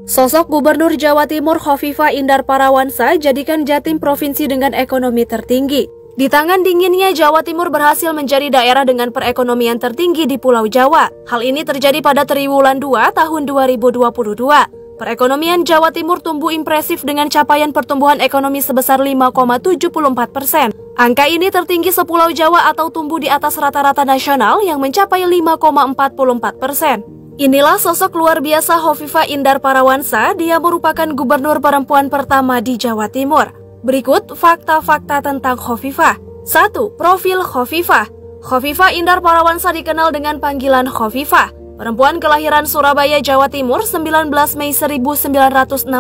Sosok Gubernur Jawa Timur Khofifah Indar Parawansa jadikan Jatim provinsi dengan ekonomi tertinggi. Di tangan dinginnya, Jawa Timur berhasil menjadi daerah dengan perekonomian tertinggi di Pulau Jawa. Hal ini terjadi pada triwulan 2 tahun 2022. Perekonomian Jawa Timur tumbuh impresif dengan capaian pertumbuhan ekonomi sebesar 5,74%. Angka ini tertinggi sepulau Jawa atau tumbuh di atas rata-rata nasional yang mencapai 5,44%. Inilah sosok luar biasa Khofifah Indar Parawansa. Dia merupakan gubernur perempuan pertama di Jawa Timur. Berikut fakta-fakta tentang Khofifah. 1. Profil Khofifah. Khofifah Indar Parawansa dikenal dengan panggilan Khofifah. Perempuan kelahiran Surabaya, Jawa Timur 19 Mei 1965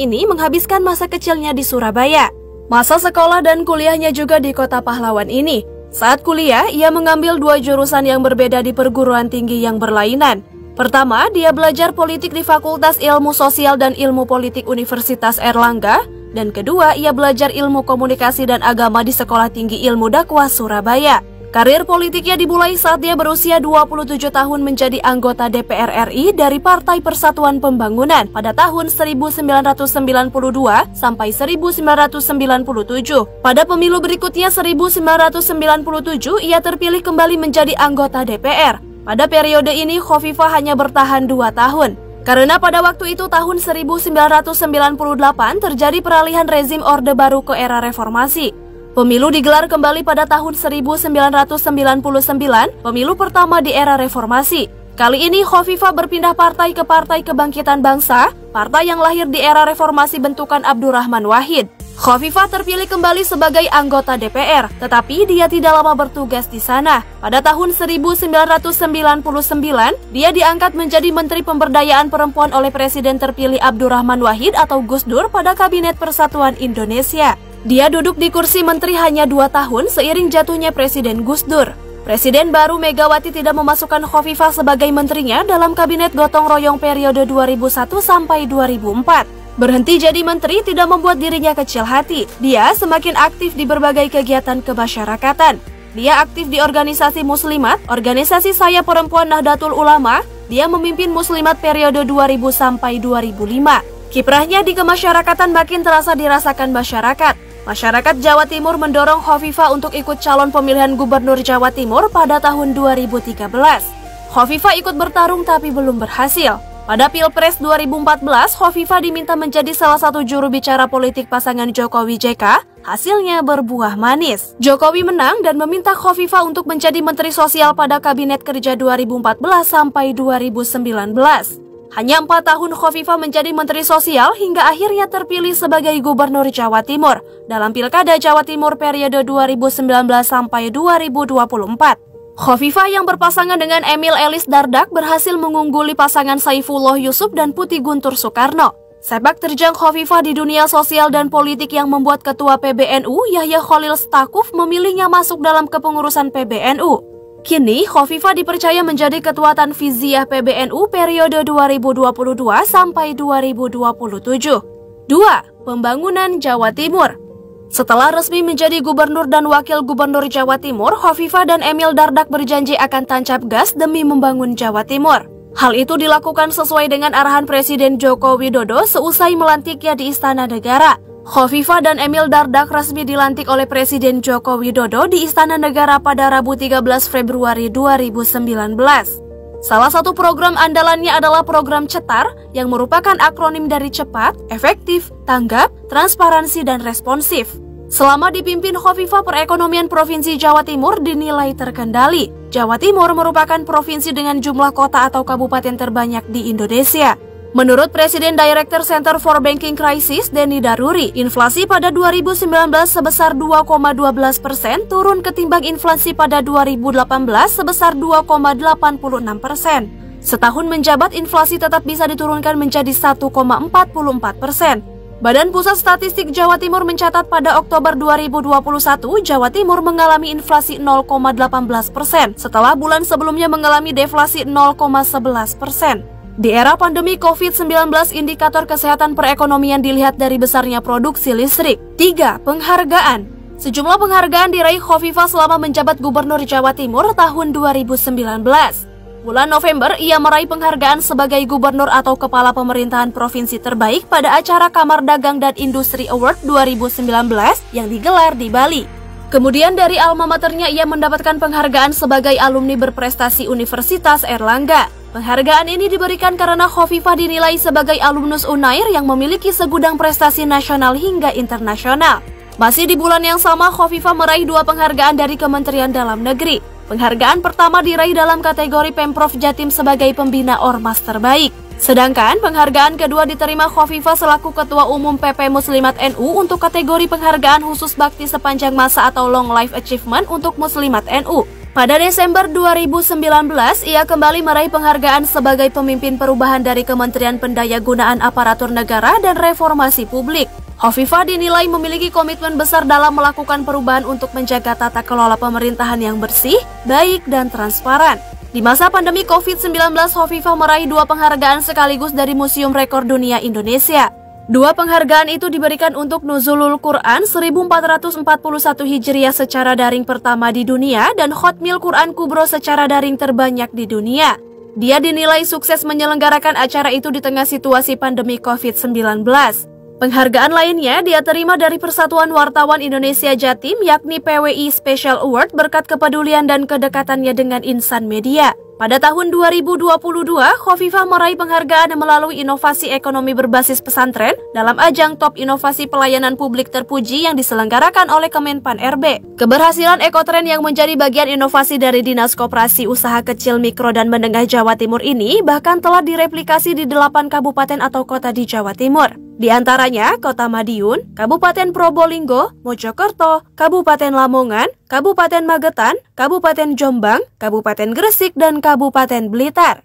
ini menghabiskan masa kecilnya di Surabaya. Masa sekolah dan kuliahnya juga di kota pahlawan ini. Saat kuliah, ia mengambil 2 jurusan yang berbeda di perguruan tinggi yang berlainan. Pertama, dia belajar politik di Fakultas Ilmu Sosial dan Ilmu Politik Universitas Airlangga. Dan kedua, ia belajar ilmu komunikasi dan agama di Sekolah Tinggi Ilmu Dakwah Surabaya. Karir politiknya dimulai saat dia berusia 27 tahun menjadi anggota DPR RI dari Partai Persatuan Pembangunan pada tahun 1992 sampai 1997. Pada pemilu berikutnya 1997, ia terpilih kembali menjadi anggota DPR. Pada periode ini, Khofifah hanya bertahan 2 tahun. Karena pada waktu itu tahun 1998 terjadi peralihan rezim Orde Baru ke era reformasi. Pemilu digelar kembali pada tahun 1999, pemilu pertama di era reformasi. Kali ini Khofifah berpindah partai ke Partai Kebangkitan Bangsa, partai yang lahir di era reformasi bentukan Abdurrahman Wahid. Khofifah terpilih kembali sebagai anggota DPR, tetapi dia tidak lama bertugas di sana. Pada tahun 1999, dia diangkat menjadi Menteri Pemberdayaan Perempuan oleh Presiden terpilih Abdurrahman Wahid atau Gus Dur pada Kabinet Persatuan Indonesia. Dia duduk di kursi menteri hanya 2 tahun seiring jatuhnya Presiden Gus Dur. Presiden baru Megawati tidak memasukkan Khofifah sebagai menterinya dalam Kabinet Gotong Royong periode 2001 sampai 2004. Berhenti jadi menteri tidak membuat dirinya kecil hati. Dia semakin aktif di berbagai kegiatan kemasyarakatan. Dia aktif di organisasi Muslimat, organisasi Saya Perempuan Nahdlatul Ulama. Dia memimpin Muslimat periode 2000 sampai 2005. Kiprahnya di kemasyarakatan makin terasa dirasakan masyarakat. Masyarakat Jawa Timur mendorong Khofifah untuk ikut calon pemilihan gubernur Jawa Timur pada tahun 2013. Khofifah ikut bertarung tapi belum berhasil. Pada Pilpres 2014, Khofifah diminta menjadi salah satu juru bicara politik pasangan Jokowi JK. Hasilnya berbuah manis. Jokowi menang dan meminta Khofifah untuk menjadi Menteri Sosial pada Kabinet Kerja 2014 sampai 2019. Hanya 4 tahun Khofifah menjadi Menteri Sosial hingga akhirnya terpilih sebagai Gubernur Jawa Timur dalam Pilkada Jawa Timur periode 2019 sampai 2024. Khofifah yang berpasangan dengan Emil Elis Dardak berhasil mengungguli pasangan Saifullah Yusuf dan Putih Guntur Soekarno. Sepak terjang Khofifah di dunia sosial dan politik yang membuat Ketua PBNU Yahya Khalil Stakuf memilihnya masuk dalam kepengurusan PBNU. Kini, Khofifah dipercaya menjadi Ketua Tanfiziah PBNU periode 2022 sampai 2027. 2. Pembangunan Jawa Timur. Setelah resmi menjadi Gubernur dan Wakil Gubernur Jawa Timur, Khofifah dan Emil Dardak berjanji akan tancap gas demi membangun Jawa Timur. Hal itu dilakukan sesuai dengan arahan Presiden Joko Widodo seusai melantiknya di Istana Negara. Khofifah dan Emil Dardak resmi dilantik oleh Presiden Joko Widodo di Istana Negara pada Rabu 13 Februari 2019. Salah satu program andalannya adalah program CETAR yang merupakan akronim dari cepat, efektif, tanggap, transparansi, dan responsif. Selama dipimpin Khofifah, perekonomian Provinsi Jawa Timur dinilai terkendali. Jawa Timur merupakan provinsi dengan jumlah kota atau kabupaten terbanyak di Indonesia. Menurut Presiden Director Center for Banking Crisis, Denny Daruri, inflasi pada 2019 sebesar 2,12% turun ketimbang inflasi pada 2018 sebesar 2,86%. Setahun menjabat, inflasi tetap bisa diturunkan menjadi 1,44%. Badan Pusat Statistik Jawa Timur mencatat pada Oktober 2021, Jawa Timur mengalami inflasi 0,18% setelah bulan sebelumnya mengalami deflasi 0,11%. Di era pandemi COVID-19, indikator kesehatan perekonomian dilihat dari besarnya produksi listrik. 3. Penghargaan. Sejumlah penghargaan diraih Khofifah selama menjabat Gubernur Jawa Timur tahun 2019. Bulan November, ia meraih penghargaan sebagai gubernur atau kepala pemerintahan provinsi terbaik pada acara Kamar Dagang dan Industri Award 2019 yang digelar di Bali. Kemudian dari alma maternya ia mendapatkan penghargaan sebagai alumni berprestasi Universitas Airlangga. Penghargaan ini diberikan karena Khofifah dinilai sebagai alumnus Unair yang memiliki segudang prestasi nasional hingga internasional. Masih di bulan yang sama, Khofifah meraih 2 penghargaan dari Kementerian Dalam Negeri. Penghargaan pertama diraih dalam kategori Pemprov Jatim sebagai pembina ormas terbaik. Sedangkan penghargaan kedua diterima Khofifah selaku Ketua Umum PP Muslimat NU untuk kategori penghargaan khusus bakti sepanjang masa atau Long Life Achievement untuk Muslimat NU. Pada Desember 2019, ia kembali meraih penghargaan sebagai pemimpin perubahan dari Kementerian Pendayagunaan Aparatur Negara dan Reformasi Publik. Khofifah dinilai memiliki komitmen besar dalam melakukan perubahan untuk menjaga tata kelola pemerintahan yang bersih, baik, dan transparan. Di masa pandemi COVID-19, Khofifah meraih 2 penghargaan sekaligus dari Museum Rekor Dunia Indonesia. 2 penghargaan itu diberikan untuk Nuzulul Quran 1441 Hijriah secara daring pertama di dunia dan Khatmil Quran Kubro secara daring terbanyak di dunia. Dia dinilai sukses menyelenggarakan acara itu di tengah situasi pandemi COVID-19. Penghargaan lainnya dia terima dari Persatuan Wartawan Indonesia Jatim yakni PWI Special Award berkat kepedulian dan kedekatannya dengan insan media. Pada tahun 2022, Khofifah meraih penghargaan melalui inovasi ekonomi berbasis pesantren dalam ajang Top Inovasi Pelayanan Publik Terpuji yang diselenggarakan oleh Kemenpan RB. Keberhasilan Ekotren yang menjadi bagian inovasi dari Dinas Koperasi Usaha Kecil Mikro dan Menengah Jawa Timur ini bahkan telah direplikasi di 8 kabupaten atau kota di Jawa Timur. Di antaranya Kota Madiun, Kabupaten Probolinggo, Mojokerto, Kabupaten Lamongan, Kabupaten Magetan, Kabupaten Jombang, Kabupaten Gresik, dan Kabupaten Blitar.